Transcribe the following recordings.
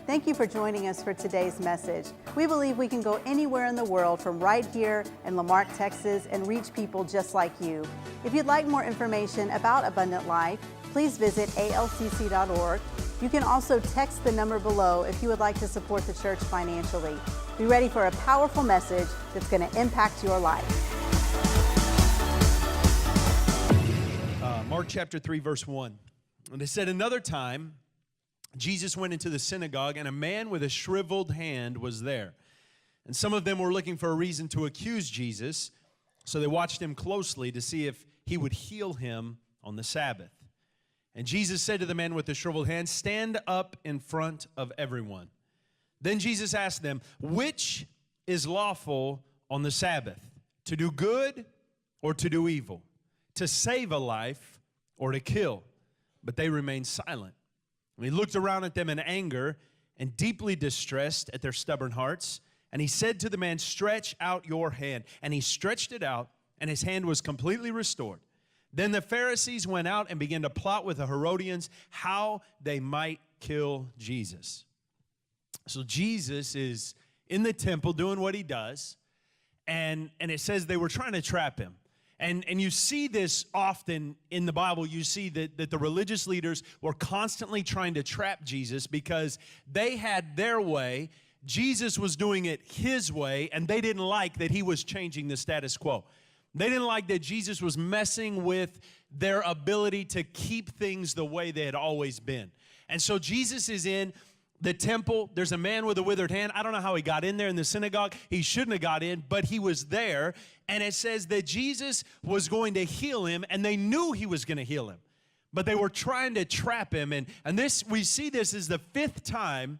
Thank you for joining us for today's message. We believe we can go anywhere in the world from right here in Marque, Texas, and reach people just like you. If you'd like more information about Abundant Life, please visit ALCC.org. You can also text the number below if you would like to support the church financially. Be ready for a powerful message that's going to impact your life. Mark chapter 3, verse 1. And it said, another time, Jesus went into the synagogue, and a man with a shriveled hand was there. And some of them were looking for a reason to accuse Jesus, so they watched him closely to see if he would heal him on the Sabbath. And Jesus said to the man with the shriveled hand, stand up in front of everyone. Then Jesus asked them, which is lawful on the Sabbath, to do good or to do evil, to save a life or to kill? But they remained silent. And he looked around at them in anger and deeply distressed at their stubborn hearts. And he said to the man, stretch out your hand. And he stretched it out, and his hand was completely restored. Then the Pharisees went out and began to plot with the Herodians how they might kill Jesus. So Jesus is in the temple doing what he does, and it says they were trying to trap him. And you see this often in the Bible. You see that the religious leaders were constantly trying to trap Jesus because they had their way. Jesus was doing it his way, and they didn't like that he was changing the status quo. They didn't like that Jesus was messing with their ability to keep things the way they had always been. And so Jesus is in the temple. There's a man with a withered hand. I don't know how he got in there in the synagogue. He shouldn't have got in, but he was there. And it says that Jesus was going to heal him, and they knew he was going to heal him. But they were trying to trap him. And this, we see this is the fifth time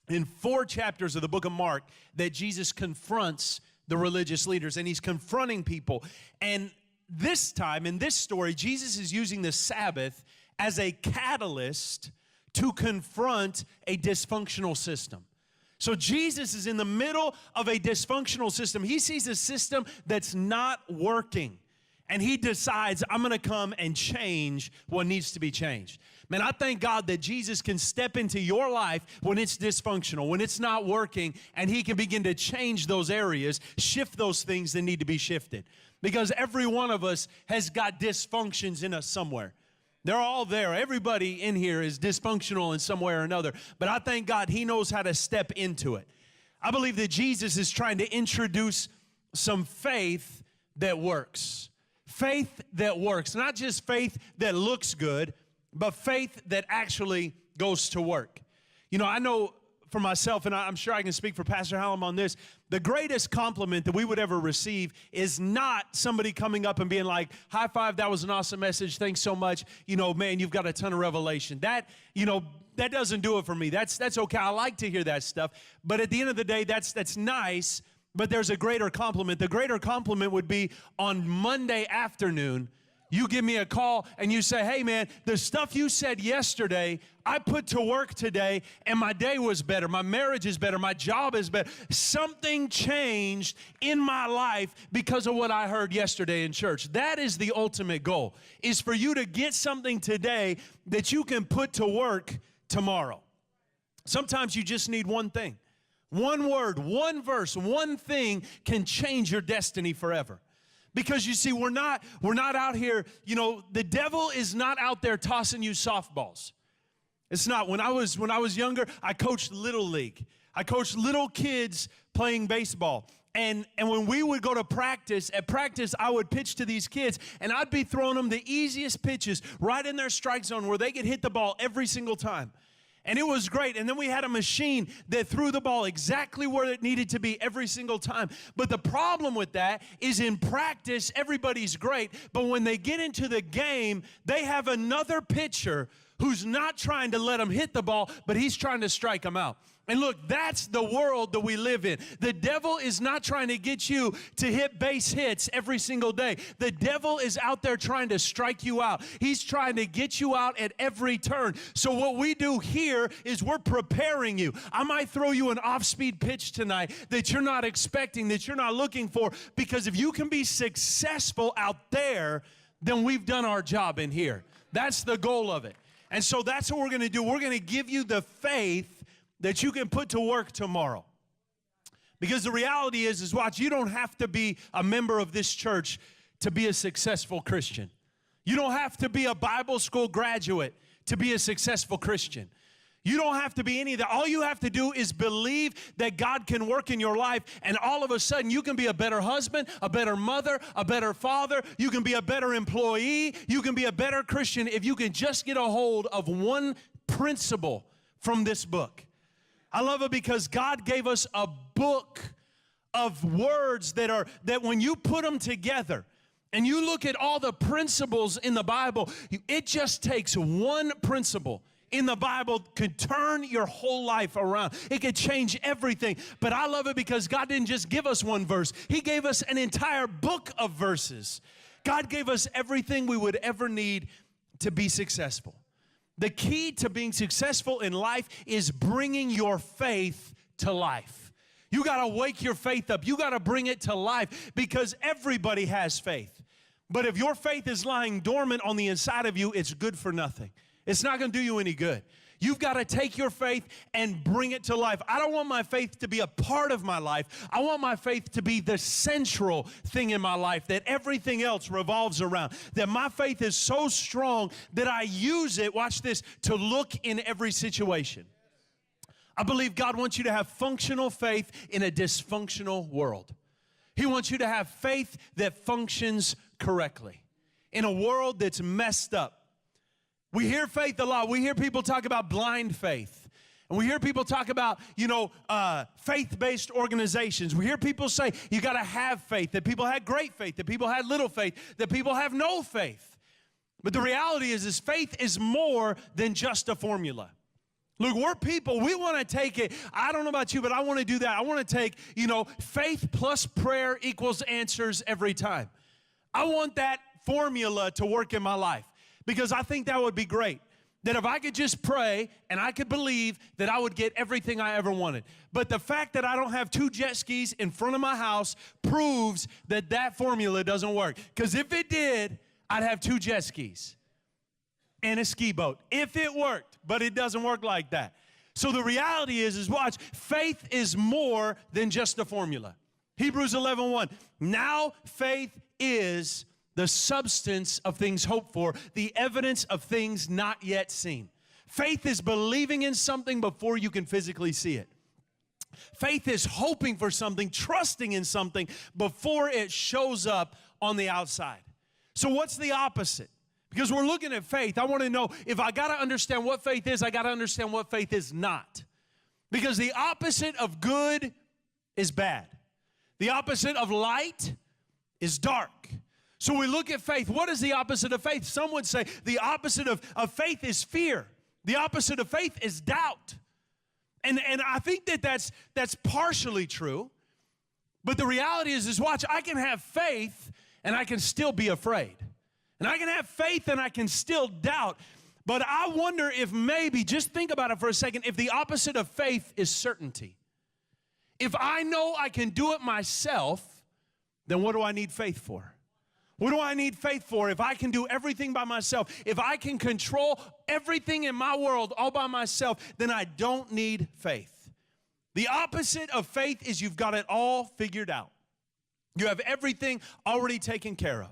in 4 chapters of the book of Mark that Jesus confronts the religious leaders, and he's confronting people. And this time, in this story, Jesus is using the Sabbath as a catalyst to confront a dysfunctional system. So Jesus is in the middle of a dysfunctional system. He sees a system that's not working, and he decides, I'm going to come and change what needs to be changed. Man, I thank God that Jesus can step into your life when it's dysfunctional, when it's not working, and he can begin to change those areas, shift those things that need to be shifted. Because every one of us has got dysfunctions in us somewhere. They're all there. Everybody in here is dysfunctional in some way or another. But I thank God he knows how to step into it. I believe that Jesus is trying to introduce some faith that works. Faith that works. Not just faith that looks good, but faith that actually goes to work. You know, I know for myself, and I'm sure I can speak for Pastor Hallam on this, the greatest compliment that we would ever receive is not somebody coming up and being like, high five, that was an awesome message, thanks so much, you know, man, you've got a ton of revelation. That, you know, that doesn't do it for me. That's okay. I like to hear that stuff. But at the end of the day, that's nice, but there's a greater compliment. The greater compliment would be on Monday afternoon, you give me a call and you say, hey man, the stuff you said yesterday, I put to work today and my day was better, my marriage is better, my job is better. Something changed in my life because of what I heard yesterday in church. That is the ultimate goal, is for you to get something today that you can put to work tomorrow. Sometimes you just need one thing. One word, one verse, one thing can change your destiny forever. Because you see, we're not out here, you know, the devil is not out there tossing you softballs. It's not. When I was younger, I coached Little League. I coached little kids playing baseball. And when we would go to practice, at practice, I would pitch to these kids, and I'd be throwing them the easiest pitches right in their strike zone where they could hit the ball every single time. And it was great. And then we had a machine that threw the ball exactly where it needed to be every single time. But the problem with that is in practice, everybody's great. But when they get into the game, they have another pitcher who's not trying to let them hit the ball, but he's trying to strike them out. And look, that's the world that we live in. The devil is not trying to get you to hit base hits every single day. The devil is out there trying to strike you out. He's trying to get you out at every turn. So what we do here is we're preparing you. I might throw you an off-speed pitch tonight that you're not expecting, that you're not looking for, because if you can be successful out there, then we've done our job in here. That's the goal of it. And so that's what we're going to do. We're going to give you the faith that you can put to work tomorrow. Because the reality is watch, you don't have to be a member of this church to be a successful Christian. You don't have to be a Bible school graduate to be a successful Christian. You don't have to be any of that. All you have to do is believe that God can work in your life, and all of a sudden you can be a better husband, a better mother, a better father. You can be a better employee. You can be a better Christian if you can just get a hold of one principle from this book. I love it because God gave us a book of words that when you put them together and you look at all the principles in the Bible, it just takes one principle in the Bible could turn your whole life around. It could change everything. But I love it because God didn't just give us one verse. He gave us an entire book of verses. God gave us everything we would ever need to be successful. The key to being successful in life is bringing your faith to life. You got to wake your faith up. You got to bring it to life because everybody has faith. But if your faith is lying dormant on the inside of you, it's good for nothing. It's not going to do you any good. You've got to take your faith and bring it to life. I don't want my faith to be a part of my life. I want my faith to be the central thing in my life that everything else revolves around. That my faith is so strong that I use it, watch this, to look in every situation. I believe God wants you to have functional faith in a dysfunctional world. He wants you to have faith that functions correctly in a world that's messed up. We hear faith a lot. We hear people talk about blind faith. And we hear people talk about, faith-based organizations. We hear people say you got to have faith, that people had great faith, that people had little faith, that people have no faith. But the reality is faith is more than just a formula. Look, we're people, we want to take it. I don't know about you, but I want to do that. I want to take, faith plus prayer equals answers every time. I want that formula to work in my life. Because I think that would be great. That if I could just pray and I could believe that I would get everything I ever wanted. But the fact that I don't have 2 jet skis in front of my house proves that that formula doesn't work. Because if it did, I'd have 2 jet skis and a ski boat. If it worked, but it doesn't work like that. So the reality is watch, faith is more than just a formula. Hebrews 11:1. Now faith is the substance of things hoped for, the evidence of things not yet seen. Faith is believing in something before you can physically see it. Faith is hoping for something, trusting in something before it shows up on the outside. So what's the opposite? Because we're looking at faith, I want to know, if I got to understand what faith is, I got to understand what faith is not. Because the opposite of good is bad. The opposite of light is dark. So we look at faith. What is the opposite of faith? Some would say the opposite of faith is fear. The opposite of faith is doubt. And I think that's partially true. But the reality is watch, I can have faith and I can still be afraid. And I can have faith and I can still doubt. But I wonder if maybe, just think about it for a second, if the opposite of faith is certainty. If I know I can do it myself, then what do I need faith for? What do I need faith for if I can do everything by myself? If I can control everything in my world all by myself, then I don't need faith. The opposite of faith is you've got it all figured out. You have everything already taken care of.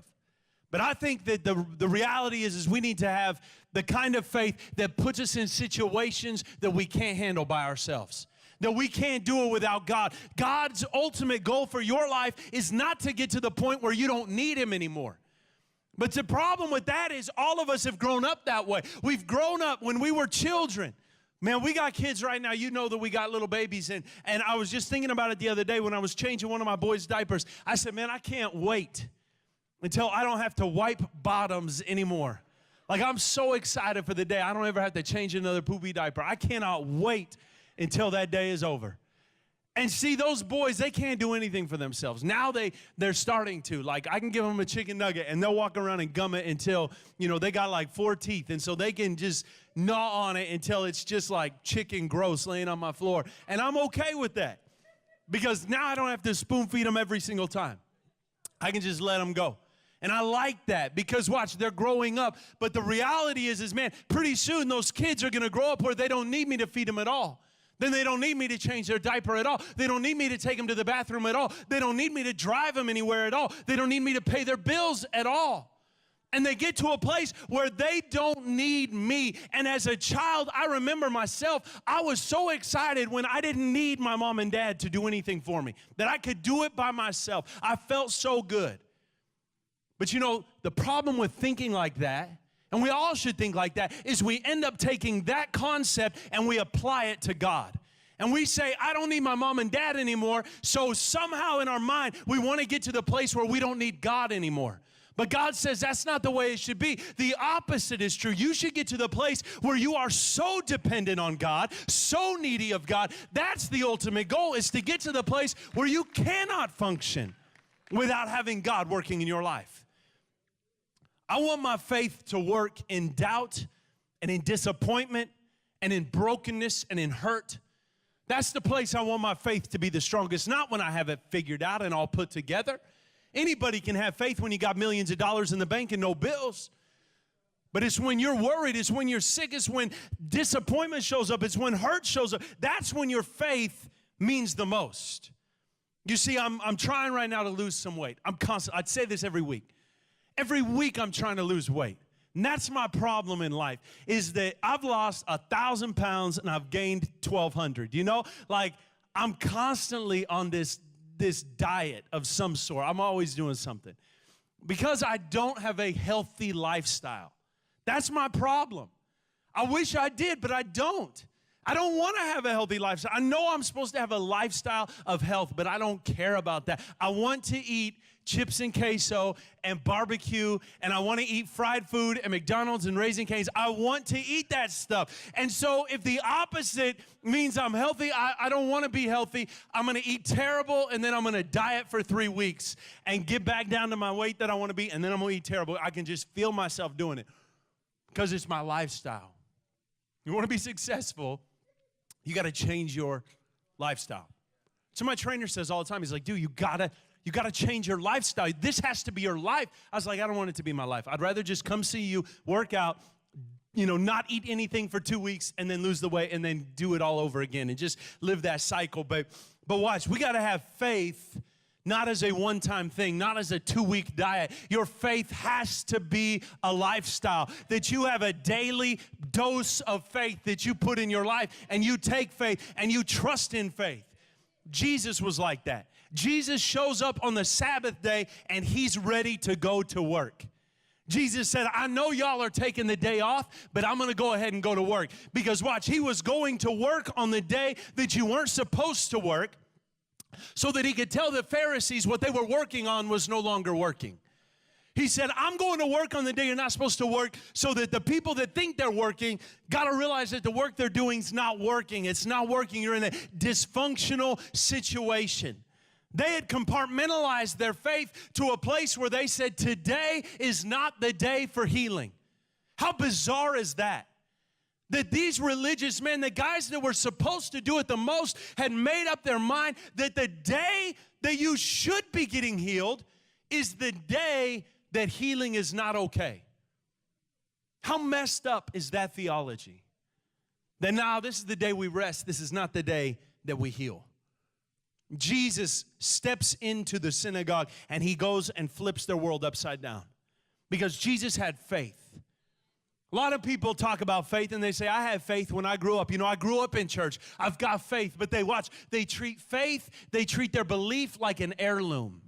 But I think that the reality is we need to have the kind of faith that puts us in situations that we can't handle by ourselves. That we can't do it without God. God's ultimate goal for your life is not to get to the point where you don't need Him anymore. But the problem with that is all of us have grown up that way. We've grown up when we were children. Man, we got kids right now. You know that we got little babies. And I was just thinking about it the other day when I was changing one of my boys' diapers. I said, man, I can't wait until I don't have to wipe bottoms anymore. Like, I'm so excited for the day I don't ever have to change another poopy diaper. I cannot wait until that day is over. And see, those boys, they can't do anything for themselves. Now they're starting to. Like, I can give them a chicken nugget, and they'll walk around and gum it until, they got like 4 teeth. And so they can just gnaw on it until it's just like chicken gross laying on my floor. And I'm okay with that because now I don't have to spoon feed them every single time. I can just let them go. And I like that because, watch, they're growing up. But the reality is man, pretty soon those kids are going to grow up where they don't need me to feed them at all. Then they don't need me to change their diaper at all. They don't need me to take them to the bathroom at all. They don't need me to drive them anywhere at all. They don't need me to pay their bills at all. And they get to a place where they don't need me. And as a child, I remember myself, I was so excited when I didn't need my mom and dad to do anything for me, that I could do it by myself. I felt so good. But you know, the problem with thinking like that, and we all should think like that, is we end up taking that concept and we apply it to God. And we say, I don't need my mom and dad anymore, so somehow in our mind, we want to get to the place where we don't need God anymore. But God says that's not the way it should be. The opposite is true. You should get to the place where you are so dependent on God, so needy of God. That's the ultimate goal, is to get to the place where you cannot function without having God working in your life. I want my faith to work in doubt and in disappointment and in brokenness and in hurt. That's the place I want my faith to be the strongest, not when I have it figured out and all put together. Anybody can have faith when you got millions of dollars in the bank and no bills. But it's when you're worried, it's when you're sick, it's when disappointment shows up, it's when hurt shows up. That's when your faith means the most. You see, I'm trying right now to lose some weight. I'd say this every week. Every week I'm trying to lose weight. And that's my problem in life, is that I've lost 1,000 pounds and I've gained 1,200. You know, like I'm constantly on this diet of some sort. I'm always doing something because I don't have a healthy lifestyle. That's my problem. I wish I did, but I don't. I don't want to have a healthy lifestyle. I know I'm supposed to have a lifestyle of health, but I don't care about that. I want to eat chips and queso and barbecue, and I want to eat fried food and McDonald's and Raising Cane's. I want to eat that stuff. And so if the opposite means I'm healthy, I don't want to be healthy. I'm going to eat terrible, and then I'm going to diet for 3 weeks and get back down to my weight that I want to be, and then I'm going to eat terrible. I can just feel myself doing it because it's my lifestyle. You want to be successful, you got to change your lifestyle. So my trainer says all the time, he's like, dude, you got to change your lifestyle. This has to be your life. I was like, I don't want it to be my life. I'd rather just come see you, work out, not eat anything for 2 weeks and then lose the weight and then do it all over again and just live that cycle. But watch, we got to have faith, not as a one-time thing, not as a 2-week diet. Your faith has to be a lifestyle, that you have a daily dose of faith that you put in your life, and you take faith and you trust in faith. Jesus was like that. Jesus shows up on the Sabbath day and he's ready to go to work. Jesus said, I know y'all are taking the day off, but I'm going to go ahead and go to work. Because watch, he was going to work on the day that you weren't supposed to work, so that he could tell the Pharisees what they were working on was no longer working. He said, I'm going to work on the day you're not supposed to work, so that the people that think they're working got to realize that the work they're doing is not working. It's not working. You're in a dysfunctional situation. They had compartmentalized their faith to a place where they said, today is not the day for healing. How bizarre is that? That these religious men, the guys that were supposed to do it the most, had made up their mind that the day that you should be getting healed is the day that healing is not okay. How messed up is that theology? That now this is the day we rest, this is not the day that we heal. Jesus steps into the synagogue and he goes and flips their world upside down because Jesus had faith. A lot of people talk about faith and they say, I had faith when I grew up. I grew up in church. I've got faith. But they treat faith, they treat their belief like an heirloom.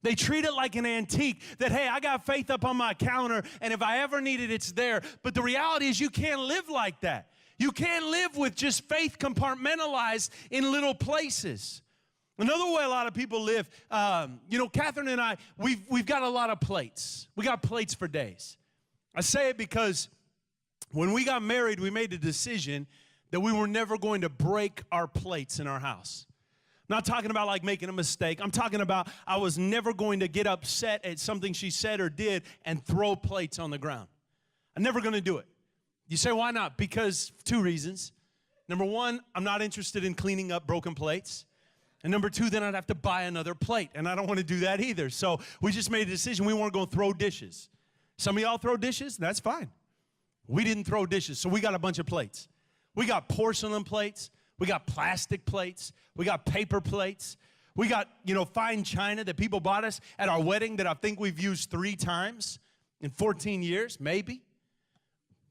They treat it like an antique that, hey, I got faith up on my counter, and if I ever need it, it's there. But the reality is you can't live like that. You can't live with just faith compartmentalized in little places. Another way a lot of people live, Catherine and I, we've got a lot of plates. We got plates for days. I say it because when we got married, we made a decision that we were never going to break our plates in our house. I'm not talking about like making a mistake. I'm talking about I was never going to get upset at something she said or did and throw plates on the ground. I'm never going to do it. You say, why not? Because 2 reasons. Number 1, I'm not interested in cleaning up broken plates. And number 2, then I'd have to buy another plate, and I don't want to do that either. So we just made a decision. We weren't going to throw dishes. Some of y'all throw dishes, that's fine. We didn't throw dishes, so we got a bunch of plates. We got porcelain plates. We got plastic plates. We got paper plates. We got, fine china that people bought us at our wedding that I think we've used 3 times in 14 years, maybe.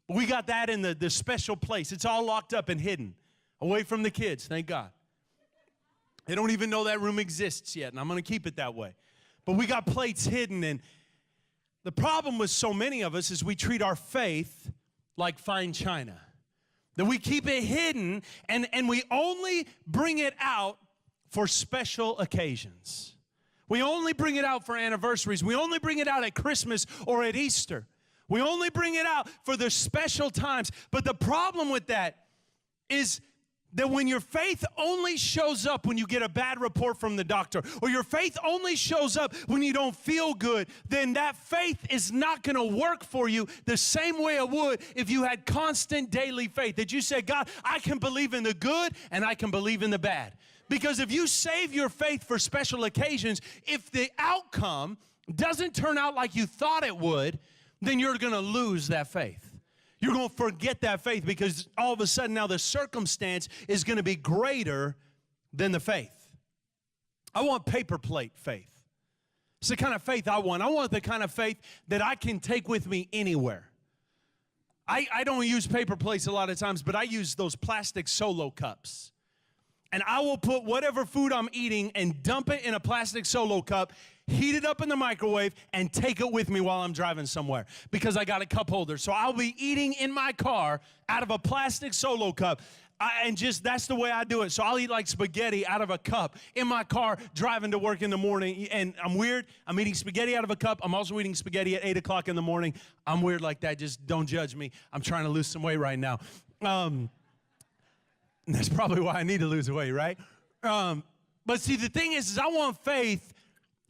We got that in the special place. It's all locked up and hidden, away from the kids, thank God. They don't even know that room exists yet, and I'm going to keep it that way. But we got plates hidden, and the problem with so many of us is we treat our faith like fine china. That we keep it hidden, and we only bring it out for special occasions. We only bring it out for anniversaries. We only bring it out at Christmas or at Easter. We only bring it out for the special times. But the problem with that is that when your faith only shows up when you get a bad report from the doctor, or your faith only shows up when you don't feel good, then that faith is not going to work for you the same way it would if you had constant daily faith. That you said, God, I can believe in the good and I can believe in the bad. Because if you save your faith for special occasions, if the outcome doesn't turn out like you thought it would, then you're going to lose that faith. You're going to forget that faith because all of a sudden now the circumstance is going to be greater than the faith. I want paper plate faith. It's the kind of faith I want. I want the kind of faith that I can take with me anywhere. I don't use paper plates a lot of times, but I use those plastic Solo cups. And I will put whatever food I'm eating and dump it in a plastic Solo cup, heat it up in the microwave, and take it with me while I'm driving somewhere because I got a cup holder. So I'll be eating in my car out of a plastic Solo cup. That's the way I do it. So I'll eat like spaghetti out of a cup in my car driving to work in the morning. And I'm weird. I'm eating spaghetti out of a cup. I'm also eating spaghetti at 8 o'clock in the morning. I'm weird like that. Just don't judge me. I'm trying to lose some weight right now. That's probably why I need to lose weight, right? But see, the thing is I want faith,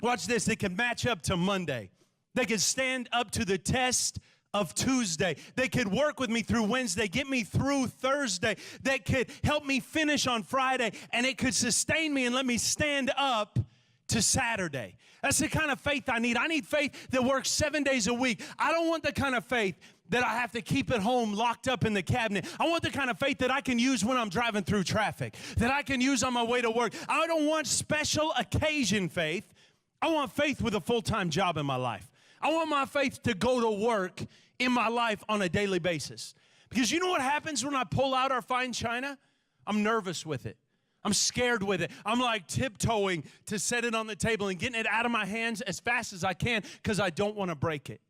watch this, that can match up to Monday. They can stand up to the test of Tuesday. They could work with me through Wednesday, get me through Thursday. That could help me finish on Friday, and it could sustain me and let me stand up to Saturday. That's the kind of faith I need. I need faith that works 7 days a week. I don't want the kind of faith that I have to keep at home locked up in the cabinet. I want the kind of faith that I can use when I'm driving through traffic, that I can use on my way to work. I don't want special occasion faith. I want faith with a full-time job in my life. I want my faith to go to work in my life on a daily basis. Because you know what happens when I pull out our fine china? I'm nervous with it. I'm scared with it. I'm like tiptoeing to set it on the table and getting it out of my hands as fast as I can because I don't want to break it.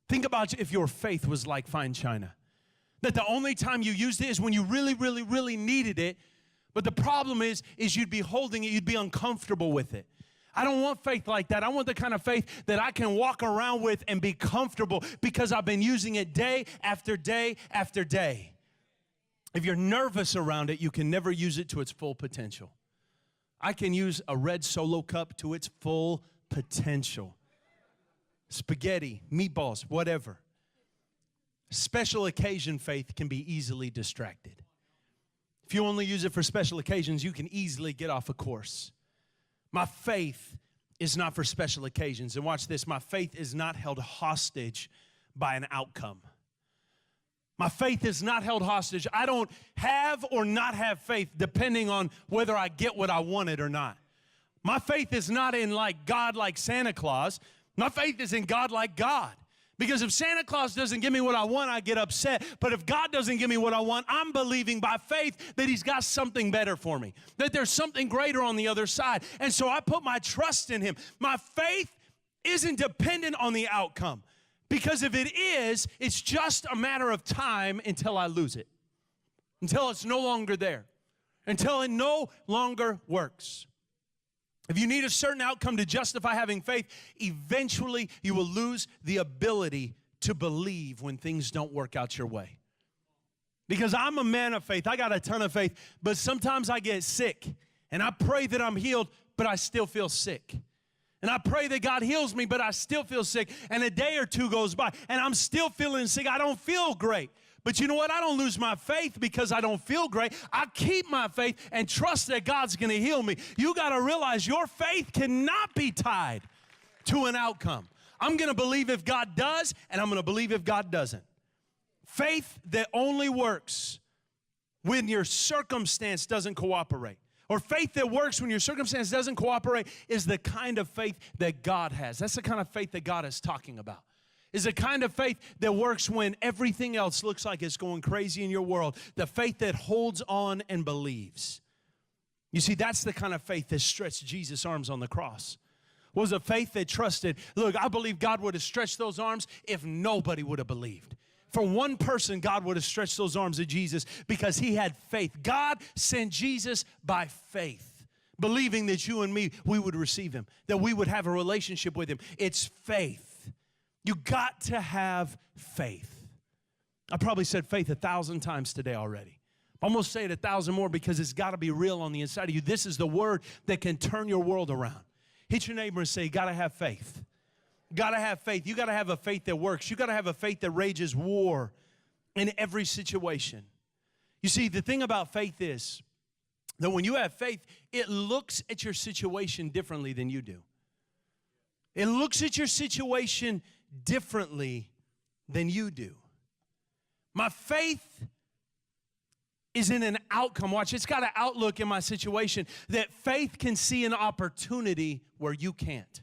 Think about if your faith was like fine china. That the only time you used it is when you really, really, really needed it. But the problem is you'd be holding it, you'd be uncomfortable with it. I don't want faith like that. I want the kind of faith that I can walk around with and be comfortable because I've been using it day after day after day. If you're nervous around it, you can never use it to its full potential. I can use a red Solo cup to its full potential. Spaghetti, meatballs, whatever. Special occasion faith can be easily distracted. If you only use it for special occasions, you can easily get off a course. My faith is not for special occasions. And watch this, my faith is not held hostage by an outcome. My faith is not held hostage. I don't have or not have faith depending on whether I get what I wanted or not. My faith is not in like God like Santa Claus. My faith is in God like God. Because if Santa Claus doesn't give me what I want, I get upset. But if God doesn't give me what I want, I'm believing by faith that He's got something better for me, that there's something greater on the other side. And so I put my trust in Him. My faith isn't dependent on the outcome. Because if it is, it's just a matter of time until I lose it, until it's no longer there, until it no longer works. If you need a certain outcome to justify having faith, eventually you will lose the ability to believe when things don't work out your way. Because I'm a man of faith. I got a ton of faith, but sometimes I get sick, and I pray that I'm healed, but I still feel sick. And I pray that God heals me, but I still feel sick. And a day or two goes by, and I'm still feeling sick. I don't feel great. But you know what? I don't lose my faith because I don't feel great. I keep my faith and trust that God's going to heal me. You got to realize your faith cannot be tied to an outcome. I'm going to believe if God does, and I'm going to believe if God doesn't. Faith that only works when your circumstance doesn't cooperate. Or faith that works when your circumstance doesn't cooperate is the kind of faith that God has. That's the kind of faith that God is talking about. Is the kind of faith that works when everything else looks like it's going crazy in your world. The faith that holds on and believes. You see, that's the kind of faith that stretched Jesus' arms on the cross. Was a faith that trusted. Look, I believe God would have stretched those arms if nobody would have believed. For one person, God would have stretched those arms of Jesus because he had faith. God sent Jesus by faith, believing that you and me, we would receive him, that we would have a relationship with him. It's faith. You got to have faith. I probably said faith 1,000 times today already. I'm going to say it 1,000 more because it's got to be real on the inside of you. This is the word that can turn your world around. Hit your neighbor and say, you got to have faith. Got to have faith. You got to have a faith that works. You got to have a faith that rages war in every situation. You see, the thing about faith is that when you have faith, it looks at your situation differently than you do. It looks at your situation differently than you do. My faith is in an outcome. Watch, it's got an outlook in my situation that faith can see an opportunity where you can't.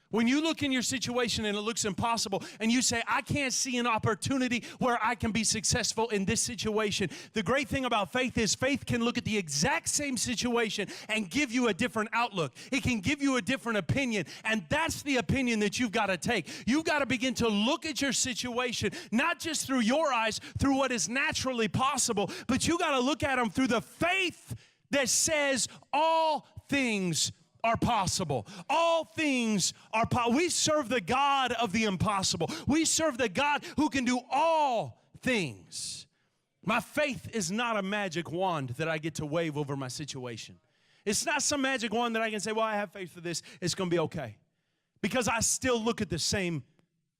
When you look in your situation and it looks impossible and you say, I can't see an opportunity where I can be successful in this situation. The great thing about faith is faith can look at the exact same situation and give you a different outlook. It can give you a different opinion, and that's the opinion that you've got to take. You've got to begin to look at your situation, not just through your eyes, through what is naturally possible, but you got to look at them through the faith that says all things are possible. All things are possible. We serve the God of the impossible. We serve the God who can do all things. My faith is not a magic wand that I get to wave over my situation. It's not some magic wand that I can say, well, I have faith for this. It's going to be okay. Because I still look at the same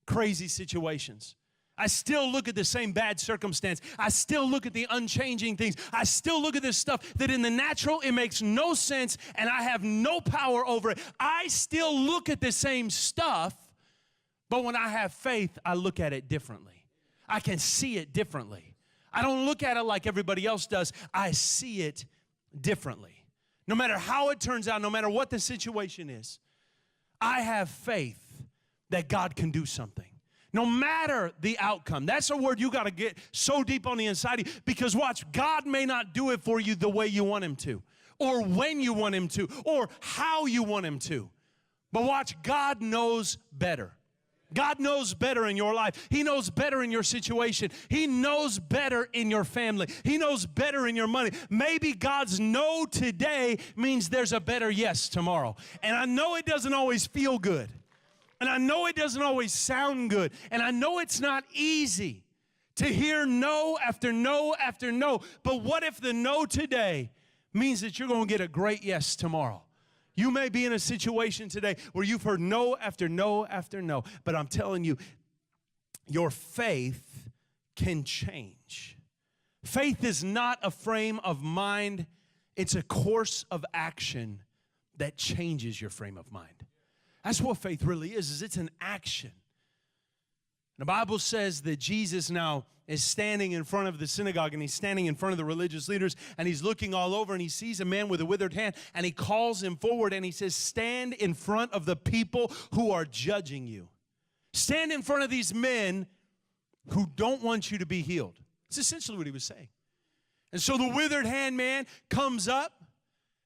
crazy situations. I still look at the same bad circumstance. I still look at the unchanging things. I still look at this stuff that in the natural, it makes no sense and I have no power over it. I still look at the same stuff, but when I have faith, I look at it differently. I can see it differently. I don't look at it like everybody else does. I see it differently. No matter how it turns out, no matter what the situation is, I have faith that God can do something. No matter the outcome. That's a word you got to get so deep on the inside of you, because watch, God may not do it for you the way you want him to, or when you want him to, or how you want him to. But watch, God knows better. God knows better in your life. He knows better in your situation. He knows better in your family. He knows better in your money. Maybe God's no today means there's a better yes tomorrow. And I know it doesn't always feel good. And I know it doesn't always sound good. And I know it's not easy to hear no after no after no. But what if the no today means that you're going to get a great yes tomorrow? You may be in a situation today where you've heard no after no after no. But I'm telling you, your faith can change. Faith is not a frame of mind. It's a course of action that changes your frame of mind. That's what faith really is it's an action. The Bible says that Jesus now is standing in front of the synagogue, and he's standing in front of the religious leaders, and he's looking all over, and he sees a man with a withered hand, and he calls him forward, and he says, stand in front of the people who are judging you. Stand in front of these men who don't want you to be healed. That's essentially what he was saying. And so the withered hand man comes up.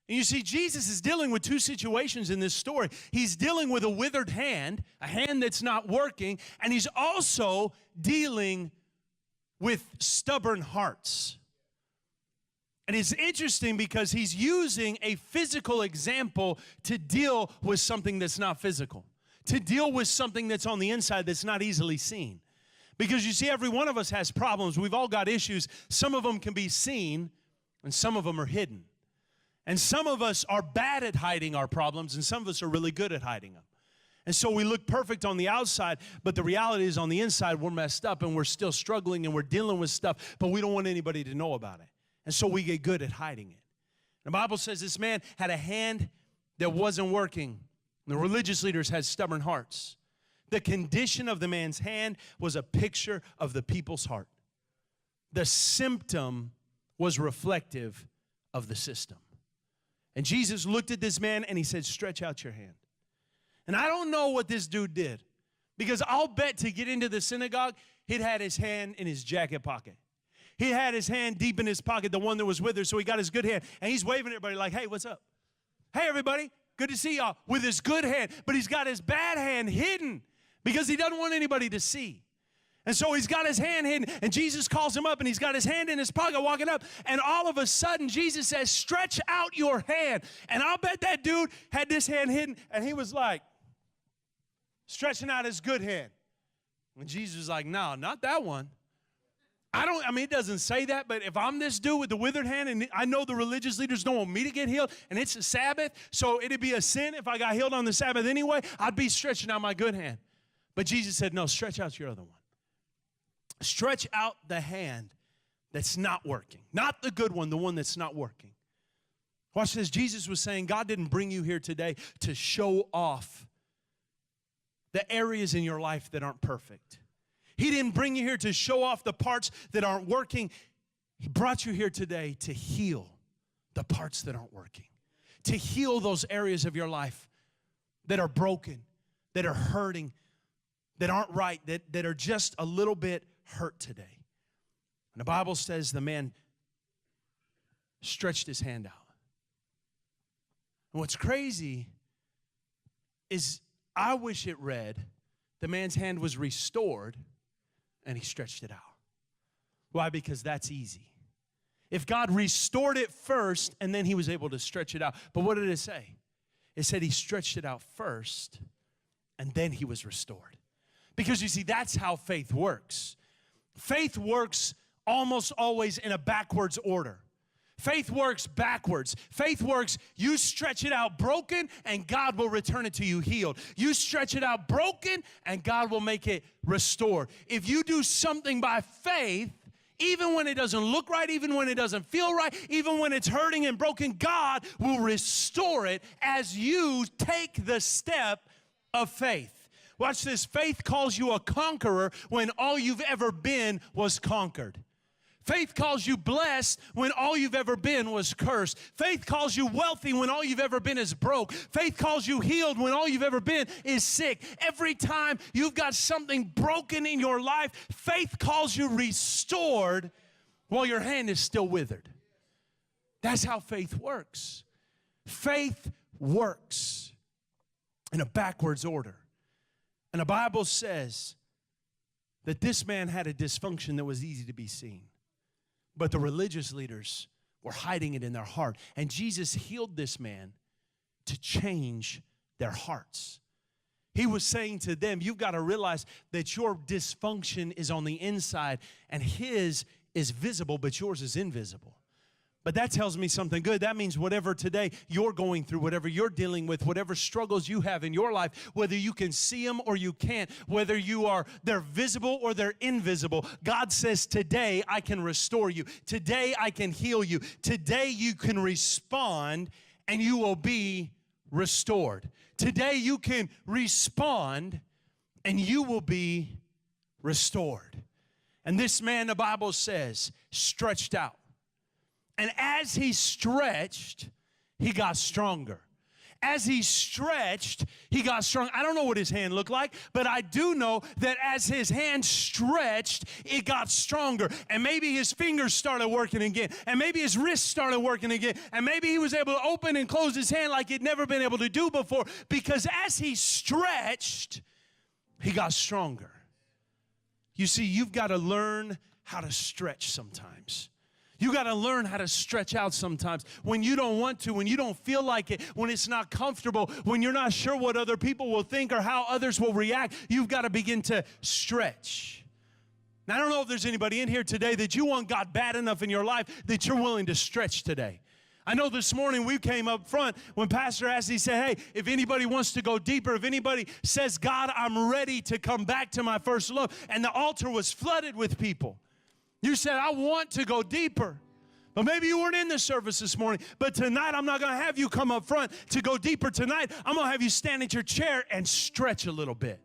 And you see, Jesus is dealing with two situations in this story. He's dealing with a withered hand, a hand that's not working, and he's also dealing with stubborn hearts. And it's interesting because he's using a physical example to deal with something that's not physical, to deal with something that's on the inside that's not easily seen. Because you see, every one of us has problems. We've all got issues. Some of them can be seen, and some of them are hidden. And some of us are bad at hiding our problems, and some of us are really good at hiding them. And so we look perfect on the outside, but the reality is on the inside we're messed up, and we're still struggling, and we're dealing with stuff, but we don't want anybody to know about it. And so we get good at hiding it. The Bible says this man had a hand that wasn't working. The religious leaders had stubborn hearts. The condition of the man's hand was a picture of the people's heart. The symptom was reflective of the system. And Jesus looked at this man and he said, stretch out your hand. And I don't know what this dude did, because I'll bet to get into the synagogue, he'd had his hand in his jacket pocket. He had his hand deep in his pocket, the one that was with her, so he got his good hand. And he's waving at everybody like, hey, what's up? Hey, everybody, good to see y'all, with his good hand. But he's got his bad hand hidden because he doesn't want anybody to see. And so he's got his hand hidden, and Jesus calls him up, and he's got his hand in his pocket walking up, and all of a sudden, Jesus says, stretch out your hand. And I'll bet that dude had this hand hidden, and he was like, stretching out his good hand. And Jesus was like, no, not that one. It doesn't say that, but if I'm this dude with the withered hand, and I know the religious leaders don't want me to get healed, and it's a Sabbath, so it'd be a sin if I got healed on the Sabbath anyway, I'd be stretching out my good hand. But Jesus said, no, stretch out your other one. Stretch out the hand that's not working. Not the good one, the one that's not working. Watch this. Jesus was saying, God didn't bring you here today to show off the areas in your life that aren't perfect. He didn't bring you here to show off the parts that aren't working. He brought you here today to heal the parts that aren't working. To heal those areas of your life that are broken, that are hurting, that aren't right, that are just a little bit hurt today. And the Bible says the man stretched his hand out. And what's crazy is I wish it read, the man's hand was restored and he stretched it out. Why? Because that's easy. If God restored it first and then he was able to stretch it out. But what did it say? It said he stretched it out first and then he was restored. Because you see, that's how faith works. Faith works almost always in a backwards order. Faith works backwards. Faith works, you stretch it out broken, and God will return it to you healed. You stretch it out broken, and God will make it restored. If you do something by faith, even when it doesn't look right, even when it doesn't feel right, even when it's hurting and broken, God will restore it as you take the step of faith. Watch this. Faith calls you a conqueror when all you've ever been was conquered. Faith calls you blessed when all you've ever been was cursed. Faith calls you wealthy when all you've ever been is broke. Faith calls you healed when all you've ever been is sick. Every time you've got something broken in your life, faith calls you restored while your hand is still withered. That's how faith works. Faith works in a backwards order. And the Bible says that this man had a dysfunction that was easy to be seen. But the religious leaders were hiding it in their heart. And Jesus healed this man to change their hearts. He was saying to them, you've got to realize that your dysfunction is on the inside and his is visible, but yours is invisible. But that tells me something good. That means whatever today you're going through, whatever you're dealing with, whatever struggles you have in your life, whether you can see them or you can't, whether they're visible or they're invisible, God says, today I can restore you. Today I can heal you. Today you can respond and you will be restored. Today you can respond and you will be restored. And this man, the Bible says, stretched out. And as he stretched, he got stronger. As he stretched, he got strong. I don't know what his hand looked like, but I do know that as his hand stretched, it got stronger. And maybe his fingers started working again. And maybe his wrists started working again. And maybe he was able to open and close his hand like he'd never been able to do before. Because as he stretched, he got stronger. You see, you've got to learn how to stretch sometimes. You got to learn how to stretch out sometimes when you don't want to, when you don't feel like it, when it's not comfortable, when you're not sure what other people will think or how others will react. You've got to begin to stretch. Now, I don't know if there's anybody in here today that you want God bad enough in your life that you're willing to stretch today. I know this morning we came up front when Pastor asked, he said, hey, if anybody wants to go deeper, if anybody says, God, I'm ready to come back to my first love, and the altar was flooded with people. You said, I want to go deeper. But maybe you weren't in the service this morning. But tonight, I'm not going to have you come up front to go deeper tonight. I'm going to have you stand at your chair and stretch a little bit.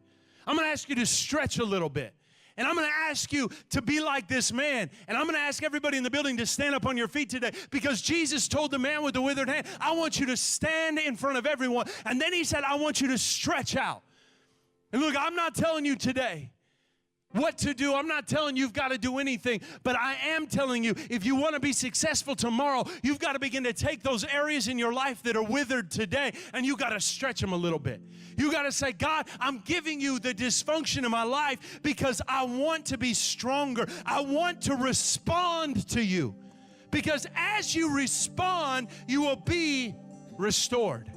I'm going to ask you to stretch a little bit. And I'm going to ask you to be like this man. And I'm going to ask everybody in the building to stand up on your feet today, because Jesus told the man with the withered hand, I want you to stand in front of everyone. And then he said, I want you to stretch out. And look, I'm not telling you today what to do. I'm not telling you you've got to do anything, but I am telling you, if you want to be successful tomorrow, you've got to begin to take those areas in your life that are withered today, and you got to stretch them a little bit. You got to say, God, I'm giving you the dysfunction in my life because I want to be stronger. I want to respond to you, because as you respond, you will be restored.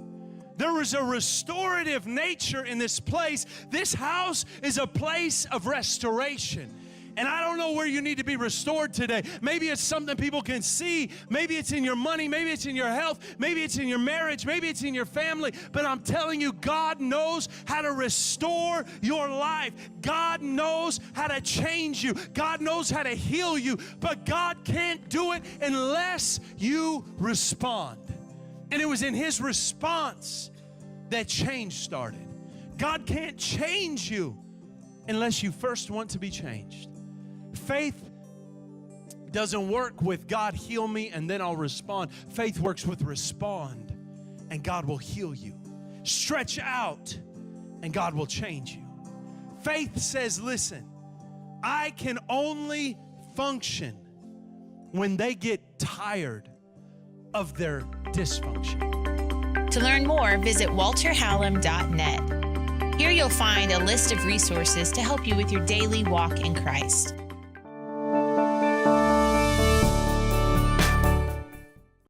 There is a restorative nature in this place. This house is a place of restoration. And I don't know where you need to be restored today. Maybe it's something people can see. Maybe it's in your money. Maybe it's in your health. Maybe it's in your marriage. Maybe it's in your family. But I'm telling you, God knows how to restore your life. God knows how to change you. God knows how to heal you. But God can't do it unless you respond. And it was in his response that change started. God can't change you unless you first want to be changed. Faith doesn't work with God, heal me, and then I'll respond. Faith works with respond, and God will heal you. Stretch out, and God will change you. Faith says, listen, I can only function when they get tired of their dysfunction. To learn more, visit walterhallam.net. Here you'll find a list of resources to help you with your daily walk in Christ.